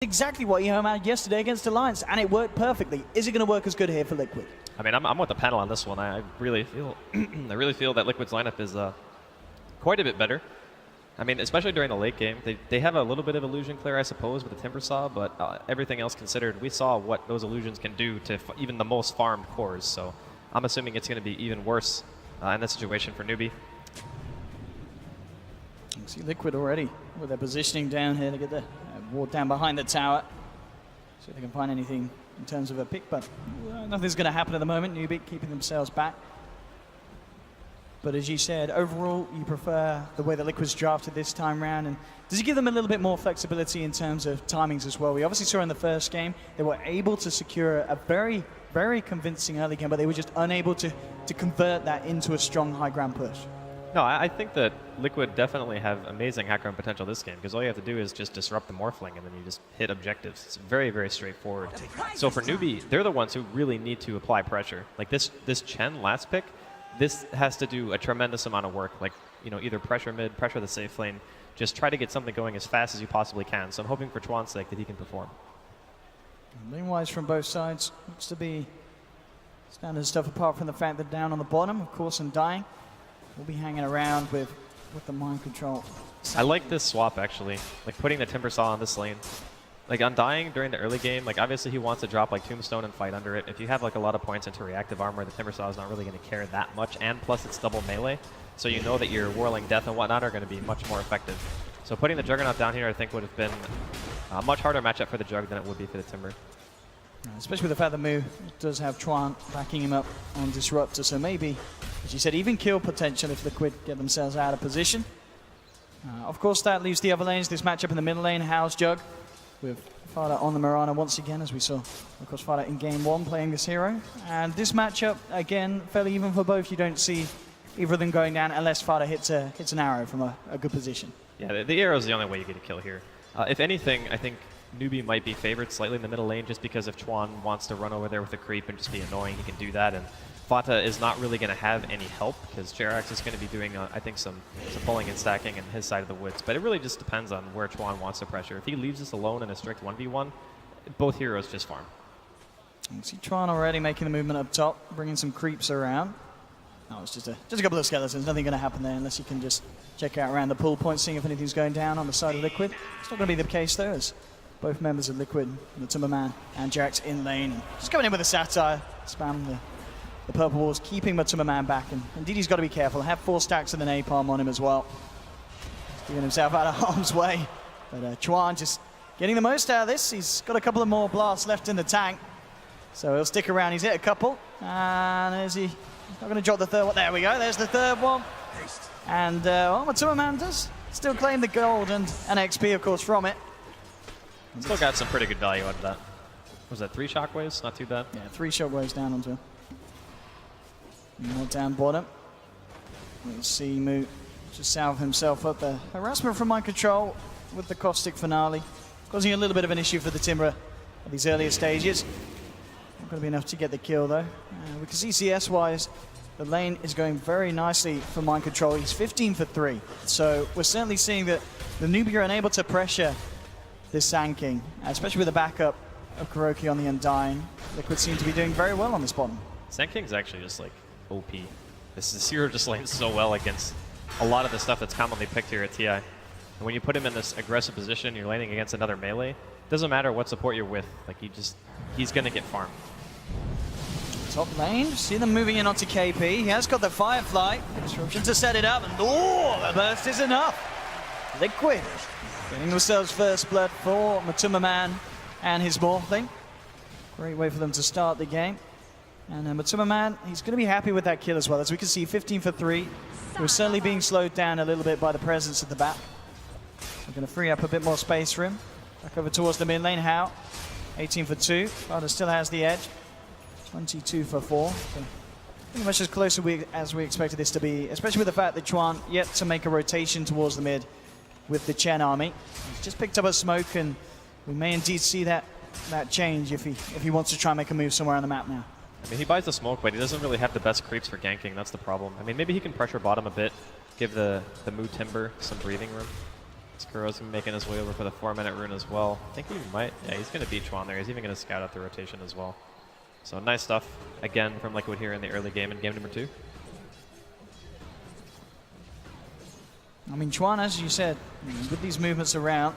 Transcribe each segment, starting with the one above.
Exactly what EHOME had yesterday against Alliance, and it worked perfectly. Is it going to work as good here for Liquid? I mean, I'm with the panel on this one. I really feel, that Liquid's lineup is quite a bit better. I mean, especially during the late game, they have a little bit of illusion clear, I suppose, with the Timber Saw, but everything else considered, we saw what those illusions can do to even the most farmed cores. So I'm assuming it's going to be even worse in this situation for Newbee. You see Liquid already with their positioning down here to get the ward down behind the tower. See if they can find anything in terms of a pick, but nothing's going to happen at the moment. Newbee keeping themselves back. But as you said, overall, you prefer the way that Liquid's drafted this time round. And does it give them a little bit more flexibility in terms of timings as well? We obviously saw in the first game, they were able to secure a very, very convincing early game, but they were just unable to convert that into a strong high ground push. No, I think that Liquid definitely have amazing hack run potential this game, because all you have to do is just disrupt the Morphling and then you just hit objectives. It's very, very straightforward. So for Newbee, they're the ones who really need to apply pressure. Like this Chen last pick, this has to do a tremendous amount of work. Like, you know, either pressure mid, pressure the safe lane, just try to get something going as fast as you possibly can. So I'm hoping for Chuan's sake that he can perform. Lane-wise from both sides, looks to be standard stuff apart from the fact that down on the bottom, of course, and dying. We'll be hanging around with the mind control. I like this swap, actually. Like, putting the Timber Saw on this lane. Like, Undying during the early game, like, obviously he wants to drop, like, Tombstone and fight under it. If you have, like, a lot of points into reactive armor, the Timber Saw is not really going to care that much, and plus it's double melee, so you know that your Whirling Death and whatnot are going to be much more effective. So putting the Juggernaut down here, I think, would have been a much harder matchup for the Jug than it would be for the Timber. Especially with the fact that Mu does have Chuan backing him up on Disruptor, so maybe, as you said, even kill potential if Liquid get themselves out of position. Of course, that leaves the other lanes. This matchup in the middle lane, House Jug, with Fada on the Mirana once again, as we saw, of course, Fada in game one playing this hero. And this matchup, again, fairly even for both. You don't see either of them going down unless Fada hits an arrow from a good position. Yeah, the arrow is the only way you get a kill here. If anything, I think Newbee might be favored slightly in the middle lane, just because if Chuan wants to run over there with a creep and just be annoying, he can do that. And Fata is not really going to have any help, because Jerax is going to be doing, I think, some pulling and stacking in his side of the woods. But it really just depends on where Chuan wants to pressure. If he leaves us alone in a strict 1v1, both heroes just farm. You see Chuan already making the movement up top, bringing some creeps around. No, it's just a couple of skeletons. Nothing going to happen there unless you can just check out around the pull point, seeing if anything's going down on the side of Liquid. It's not going to be the case, though, as both members of Liquid, the Timberman and Jerax in lane. Just going in with a satire, spam the purple walls, keeping the Timberman back. And indeed, he's got to be careful. Have 4 stacks of the napalm on him as well. Getting himself out of harm's way. But Chuan just getting the most out of this. He's got a couple of more blasts left in the tank. So he'll stick around. He's hit a couple. And is he not going to drop the third one? There we go. There's the third one. And well, the Timberman does still claim the gold and an XP, of course, from it. Still got some pretty good value out of that. Was that 3 shockwaves? Not too bad. Yeah, 3 shockwaves down onto him. More down bottom. We'll see Mu just salve himself up there. Harassment from mind control with the caustic finale, causing a little bit of an issue for the Timber at these earlier stages. Not going to be enough to get the kill though. We can see CS-wise, the lane is going very nicely for mind control. He's 15 for 3. So we're certainly seeing that the Newbee are unable to pressure this Sand King, especially with the backup of Kuroki on the Undying. Liquid seem to be doing very well on this bottom. Sand King's actually just like OP. This hero just lanes so well against a lot of the stuff that's commonly picked here at TI. And when you put him in this aggressive position, you're laning against another melee, it doesn't matter what support you're with, like he's gonna get farmed. Top lane, see them moving in onto KP. He has got the Firefly, disruption to set it up, and oh, the burst is enough. Liquid getting themselves first blood for Matumbaman and his Morphling. Great way for them to start the game. And Matumbaman, he's going to be happy with that kill as well. As we can see, 15 for 3. He was certainly being slowed down a little bit by the presence at the back. We're going to free up a bit more space for him. Back over towards the mid lane. How? 18 for 2. Fada still has the edge. 22 for 4. So pretty much as close as we expected this to be, especially with the fact that Chuan yet to make a rotation towards the mid with the Chen army. He's just picked up a smoke, and we may indeed see that change if he wants to try and make a move somewhere on the map now. I mean, he buys the smoke, but he doesn't really have the best creeps for ganking. That's the problem. I mean, maybe he can pressure bottom a bit, give the Mu Timber some breathing room. Kuro's making his way over for the 4-minute rune as well. I think he might, yeah, he's going to beat Chuan there. He's even going to scout out the rotation as well. So nice stuff, again, from Liquid here in the early game in game number 2. I mean, Chuan, as you said, with these movements around,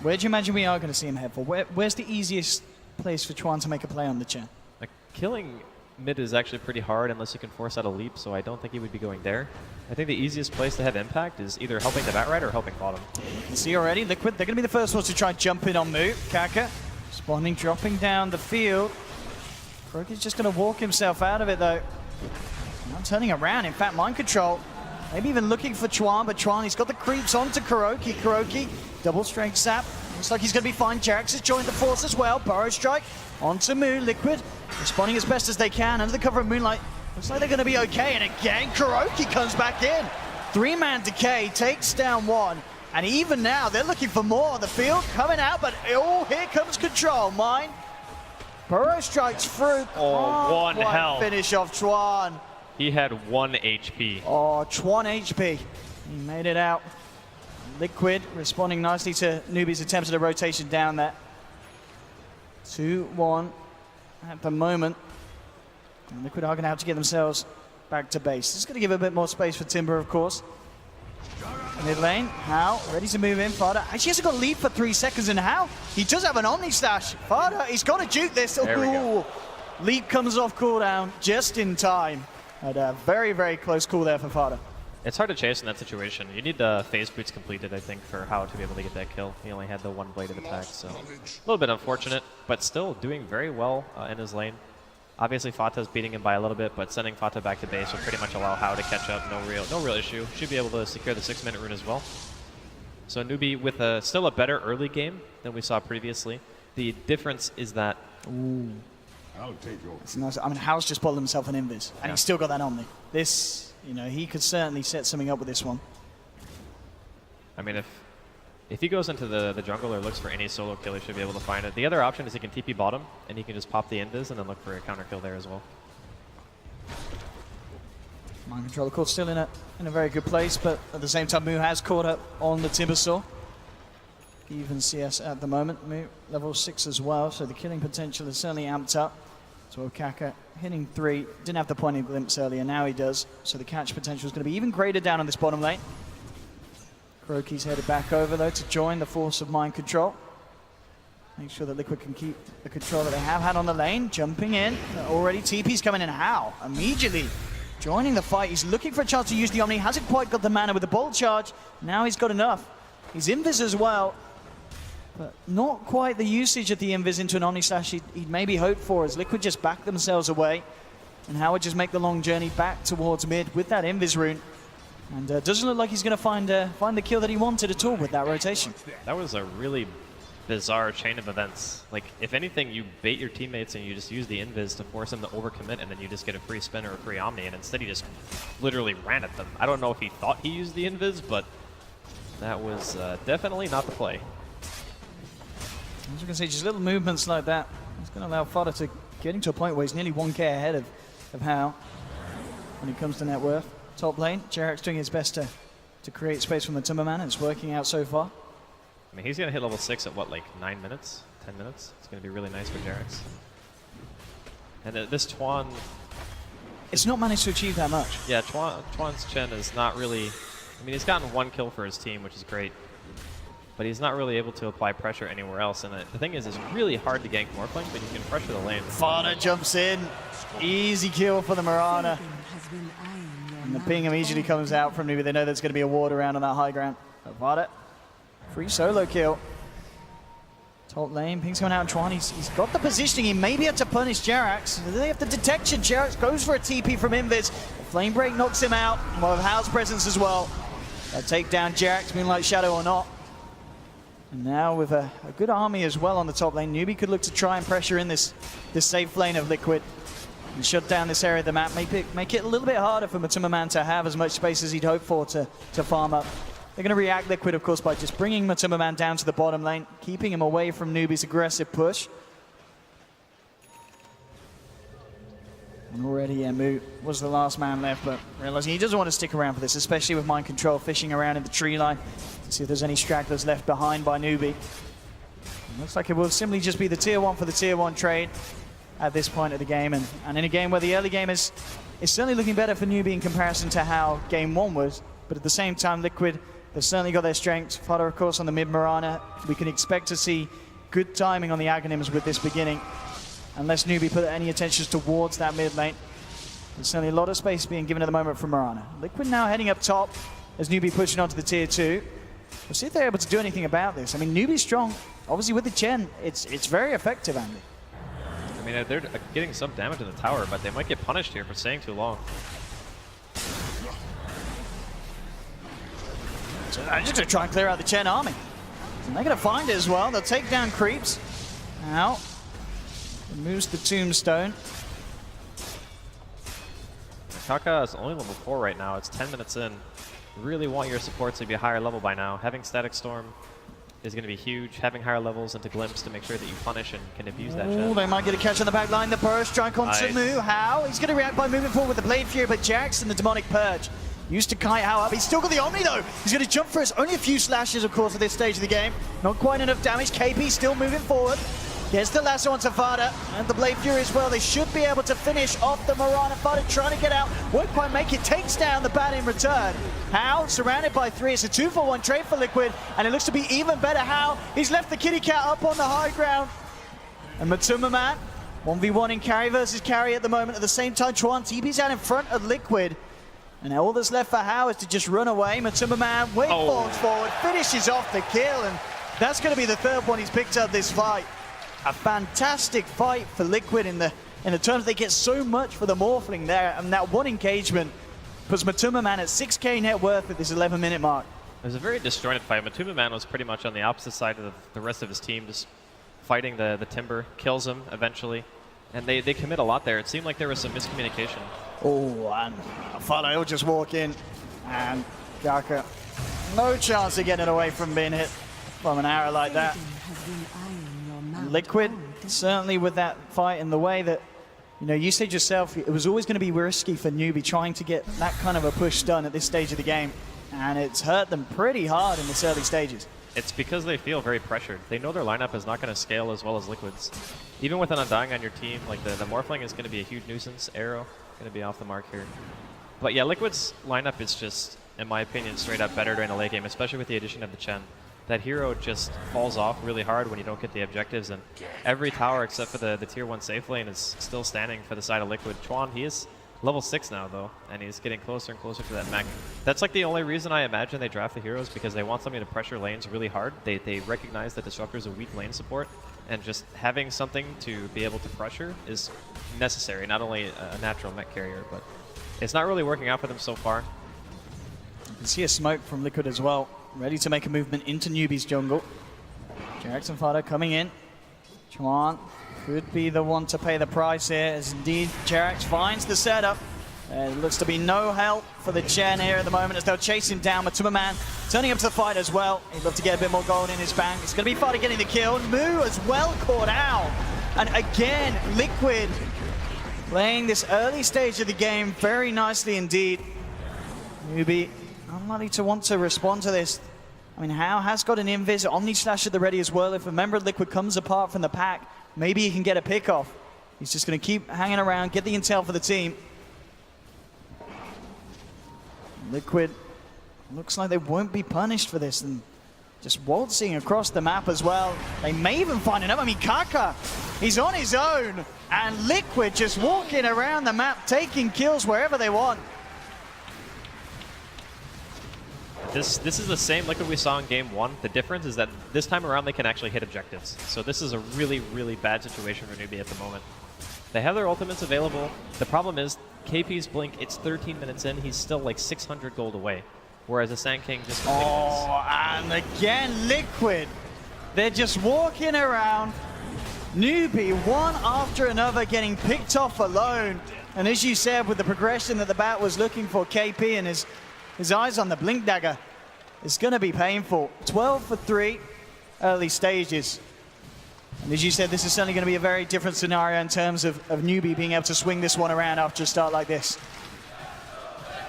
where do you imagine we are going to see him head for? Where's the easiest place for Chuan to make a play on the Chen? Like, killing mid is actually pretty hard unless you can force out a leap, so I don't think he would be going there. I think the easiest place to have impact is either helping the Batrider or helping bottom. You can see already, Liquid, they're going to be the first ones to try and jump in on Mu. Kaka, spawning, dropping down the field. KuroKy's just going to walk himself out of it, though. Now turning around, in fact, mind control. Maybe even looking for Chuan, but Chuan, he's got the creeps onto KuroKy. KuroKy, double strength zap. Looks like he's going to be fine. JerAx has joined the force as well. Burrow strike onto Mu. Liquid responding as best as they can under the cover of Moonlight. Looks like they're going to be okay. And again, KuroKy comes back in. 3-man decay takes down one. And even now, they're looking for more on the field. Coming out, but oh, here comes Control. Mine. Burrow strikes through. Oh, one health. Finish off Chuan. He had 1 HP. Oh, Chuan HP. He made it out. Liquid responding nicely to Newbee's attempt at a rotation down there. 2-1 at the moment. And Liquid are going to have to get themselves back to base. This is going to give a bit more space for Timber, of course. Mid lane, How ready to move in. Fada actually hasn't got a lead for 3 seconds, and How he does have an Omni Slash. Fada, he's got to juke this. There we go. Leap comes off cooldown just in time. Had a very, very close call there for Fada. It's hard to chase in that situation. You need the phase boots completed, I think, for How to be able to get that kill. He only had the 1 bladed attack, so a little bit unfortunate, but still doing very well in his lane. Obviously, Fata's beating him by a little bit, but sending Fata back to base will pretty much allow How to catch up. No real issue. Should be able to secure the 6-minute rune as well. So Newbee with still a better early game than we saw previously. The difference is that... Ooh. It's nice. I mean, How's just bottled himself an invis, and he's still got that Omni. This, you know, he could certainly set something up with this one. I mean, if he goes into the jungle or looks for any solo kill, he should be able to find it. The other option is he can TP bottom, and he can just pop the invis and then look for a counter kill there as well. Mind control, of course, still in a very good place, but at the same time, Mu has caught up on the Timbersaw. Even CS at the moment. Mu level 6 as well, so the killing potential is certainly amped up. So Kaka hitting 3, didn't have the pointing glimpse earlier, now he does. So the catch potential is going to be even greater down on this bottom lane. KuroKy's headed back over though to join the force of mind control. Make sure that Liquid can keep the control that they have had on the lane. Jumping in, already TP's coming in. How? Immediately joining the fight. He's looking for a chance to use the Omni, hasn't quite got the mana with the bolt charge. Now he's got enough. He's invis as well. But not quite the usage of the invis into an Omni Slash he'd maybe hoped for, as Liquid just back themselves away. And Howard just make the long journey back towards mid with that invis rune. And doesn't look like he's going to find the kill that he wanted at all with that rotation. That was a really bizarre chain of events. Like, if anything, you bait your teammates and you just use the invis to force them to overcommit, and then you just get a free spin or a free Omni, and instead he just literally ran at them. I don't know if he thought he used the invis, but that was definitely not the play. As you can see, just little movements like that. It's going to allow Fodder to getting to a point where he's nearly 1k ahead of How when it comes to net worth. Top lane, JerAx doing his best to create space from the Timberman. It's working out so far. I mean, he's going to hit level 6 at what, like 9 minutes? 10 minutes? It's going to be really nice for JerAx. And this Chuan... It's not managed to achieve that much. Yeah, Chuan's Chen is not really... I mean, he's gotten 1 kill for his team, which is great. But he's not really able to apply pressure anywhere else. And the thing is, it's really hard to gank Morphling, but you can pressure the lane. Fodder jumps in. Easy kill for the Mirana. And the ping immediately comes out from Newbee. They know there's going to be a ward around on that high ground. Fodder, free solo kill. Top lane, ping's coming out, and Chuan, he's got the positioning. He may be able to punish JerAx. They have the detection. JerAx goes for a TP from Invis. The flame break knocks him out. Well, with How's presence as well. They'll take down JerAx, Moonlight Shadow or not. And now with a good army as well on the top lane, Newbee could look to try and pressure in this safe lane of Liquid and shut down this area of the map, make it a little bit harder for Matuma to have as much space as he'd hoped for to farm up. They're going to react Liquid, of course, by just bringing Matuma down to the bottom lane, keeping him away from Newbee's aggressive push. And already, yeah, Mu was the last man left, but realizing he doesn't want to stick around for this, especially with mind control, fishing around in the tree line to see if there's any stragglers left behind by Newbee. Looks like it will simply just be the tier 1 for the tier 1 trade at this point of the game, and in a game where the early game is certainly looking better for Newbee in comparison to how game 1 was, but at the same time, Liquid, they've certainly got their strengths. Fodder, of course, on the mid Mirana. We can expect to see good timing on the Aghanims with this beginning, unless Newbee put any attentions towards that mid lane. There's certainly a lot of space being given at the moment from Mirana. Liquid now heading up top as Newbee pushing onto the tier 2. We'll see if they're able to do anything about this. I mean, Newbee's strong. Obviously, with the Chen, it's very effective, Andy. I mean, they're getting some damage in the tower, but they might get punished here for staying too long. So they're just going to try and clear out the Chen army. And they're going to find it as well. They'll take down creeps. Now, removes the tombstone. Kaka is only level 4 right now. It's 10 minutes in. You really want your supports to be a higher level by now. Having Static Storm is going to be huge. Having higher levels into Glimpse to make sure that you punish and can abuse that Chen. They might get a catch on the back line. The burst strike on Mu. How? He's going to react by moving forward with the Blade Fury, but Jackson, the Demonic Purge, used to kite How up. He's still got the Omni though. He's going to jump for us. Only a few slashes, of course, at this stage of the game. Not quite enough damage. KP still moving forward. Gets the lasso onto Fada and the Blade Fury as well. They should be able to finish off the Mirana. Fada trying to get out. Won't quite make it. Takes down the Bat in return. How? Surrounded by 3. It's a 2-for-1 trade for Liquid. And it looks to be even better. How? He's left the kitty cat up on the high ground. And Matuma Man, 1v1 in carry versus carry at the moment. At the same time, Chuan TP's out in front of Liquid. And all that's left for How is to just run away. Matuma Man falls forward, finishes off the kill. And that's going to be the 3rd one he's picked up this fight. A fantastic fight for Liquid in the terms they get so much for the Morphling there, and that one engagement puts Matuma Man at 6k net worth at this 11-minute mark. It was a very disjointed fight. Matuma Man was pretty much on the opposite side of the rest of his team, just fighting the Timber, kills him eventually, and they commit a lot there. It seemed like there was some miscommunication. Oh, and Fada will just walk in, and Gaka, no chance of getting away from being hit from an arrow like that. Liquid, certainly with that fight in the way that, you know, you said yourself, it was always going to be risky for Newbee trying to get that kind of a push done at this stage of the game. And it's hurt them pretty hard in this early stages. It's because they feel very pressured. They know their lineup is not going to scale as well as Liquid's. Even with an Undying on your team, like the Morphling is going to be a huge nuisance. Arrow, going to be off the mark here. But yeah, Liquid's lineup is just, in my opinion, straight up better during the late game, especially with the addition of the Chen. That hero just falls off really hard when you don't get the objectives, and every tower except for the tier 1 safe lane is still standing for the side of Liquid. Chuan, he is level 6 now though, and he's getting closer and closer to that mech. That's like the only reason I imagine they draft the heroes, because they want something to pressure lanes really hard. They recognize that Disruptor is a weak lane support, and just having something to be able to pressure is necessary, not only a natural mech carrier, but it's not really working out for them so far. You can see a smoke from Liquid as well. Ready to make a movement into Newbee's jungle. Jerax and Fada coming in. Chuan could be the one to pay the price here, as indeed Jerax finds the setup. There looks to be no help for the Chen here at the moment as they'll chase him down. Matuma Man turning up to the fight as well. He'd love to get a bit more gold in his bank. It's going to be Fada getting the kill. Mu as well caught out. And again, Liquid playing this early stage of the game very nicely indeed. Newbee unlikely to want to respond to this. I mean, How has got an invis, Omni Slash at the ready as well. If a member of Liquid comes apart from the pack, maybe he can get a pick off. He's just going to keep hanging around, get the intel for the team. Liquid looks like they won't be punished for this, and just waltzing across the map as well. They may even find enough. I mean, Kaka, he's on his own, and Liquid just walking around the map, taking kills wherever they want. This is the same Liquid we saw in game 1. The difference is that this time around they can actually hit objectives. So this is a really, really bad situation for Newbee at the moment. They have their ultimates available. The problem is KP's blink, it's 13 minutes in, he's still like 600 gold away. Whereas the Sand King just continues. Oh, and again, Liquid. They're just walking around. Newbee, one after another, getting picked off alone. And as you said, with the progression that the Bat was looking for, KP and his eyes on the blink dagger, it's going to be painful. 12 for 3 early stages. And as you said, this is certainly going to be a very different scenario in terms of Newbee being able to swing this one around after a start like this.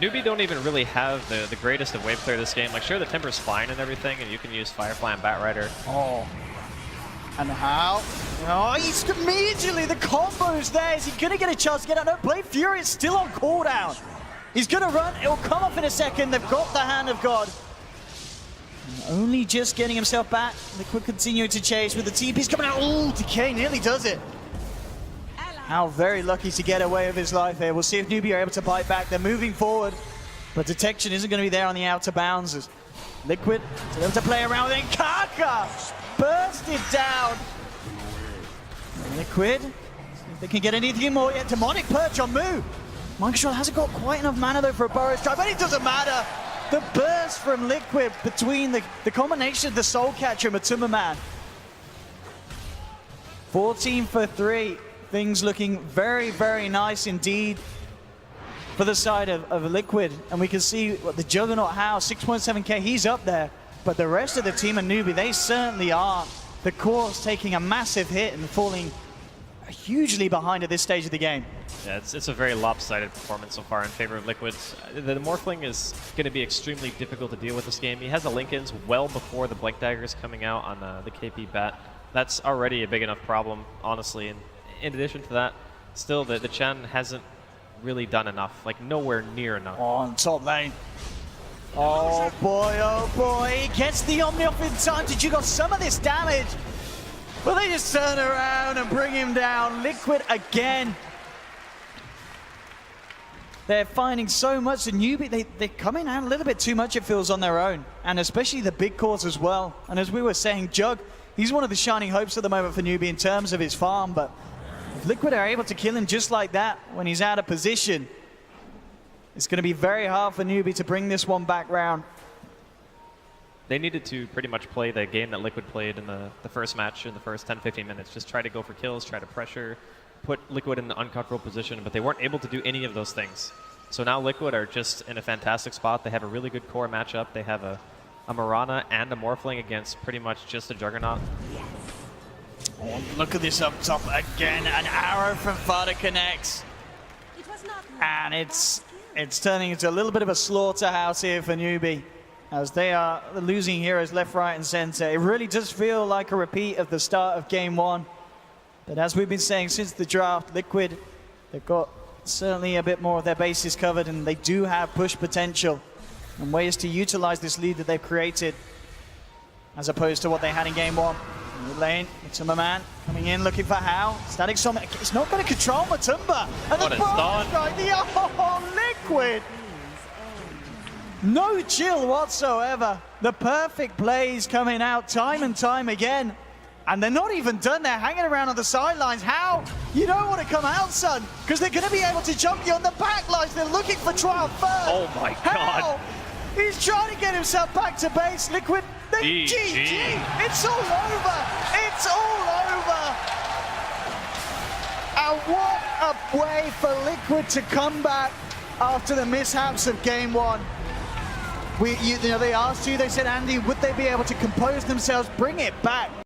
Newbee don't even really have the greatest of wave clear this game. Like, sure, the Timber's fine and everything, and you can use Firefly and Batrider. Oh. And how? Oh, he's immediately, the combo's there. Is he going to get a chance to get out? No, Blade Fury is still on cooldown. He's going to run. It will come off in a second. They've got the Hand of God. And only just getting himself back. Liquid continuing to chase with the TPs coming out. Oh, Decay nearly does it. How very lucky to get away with his life here. We'll see if Newbee are able to bite back. They're moving forward, but detection isn't going to be there on the outer bounds. As Liquid is able to play around with it. Kaka bursted down. Liquid, see if they can get anything more yet. Demonic Perch on Moo. Microsoft hasn't got quite enough mana though for a Burrow Strike, but it doesn't matter. The burst from Liquid between the combination of the Soul Catcher and Matuma Man. 14 for 3. Things looking very, very nice indeed for the side of Liquid. And we can see what the Juggernaut House, 6.7k, he's up there. But the rest of the team and Newbee, they certainly are. The core's taking a massive hit and falling hugely behind at this stage of the game. Yeah, it's a very lopsided performance so far in favor of Liquid. The Morphling is going to be extremely difficult to deal with this game. He has the Link-ins well before the Blink Daggers coming out on the KP bat. That's already a big enough problem, honestly. And in addition to that, still the Chen hasn't really done enough, like nowhere near enough. On top lane. Oh boy, he gets the Omni off in time to jig off some of this damage. But they just turn around and bring him down. Liquid again. They're finding so much, and Newbee, they're coming out a little bit too much, it feels, on their own. And especially the big cores as well. And as we were saying, Jug, he's one of the shining hopes at the moment for Newbee in terms of his farm, but if Liquid are able to kill him just like that when he's out of position, it's going to be very hard for Newbee to bring this one back round. They needed to pretty much play the game that Liquid played in the first match in the first 10-15 minutes. Just try to go for kills, try to pressure, put Liquid in an uncomfortable position, but they weren't able to do any of those things. So now Liquid are just in a fantastic spot. They have a really good core matchup. They have a Mirana and a Morphling against pretty much just a Juggernaut. Oh, look at this up top again. An arrow from Fada connects. And it's turning into a little bit of a slaughterhouse here for Newbee, as they are losing heroes left, right, and center. It really does feel like a repeat of the start of Game 1. But as we've been saying since the draft, Liquid, they've got certainly a bit more of their bases covered, and they do have push potential and ways to utilize this lead that they've created, as opposed to what they had in Game 1. Mid lane, Matuma Man coming in looking for How. Static Summon, it's not going to control Matumba. And the Burrow Strike, Liquid. No chill whatsoever. The perfect plays coming out time and time again. And they're not even done. They're hanging around on the sidelines. How? You don't want to come out, son, because they're going to be able to jump you on the back lines. They're looking for trial first. Oh my God. He's trying to get himself back to base. Liquid, GG. It's all over. It's all over. And what a way for Liquid to come back after the mishaps of Game 1. They asked you, they said, Andy, would they be able to compose themselves, bring it back?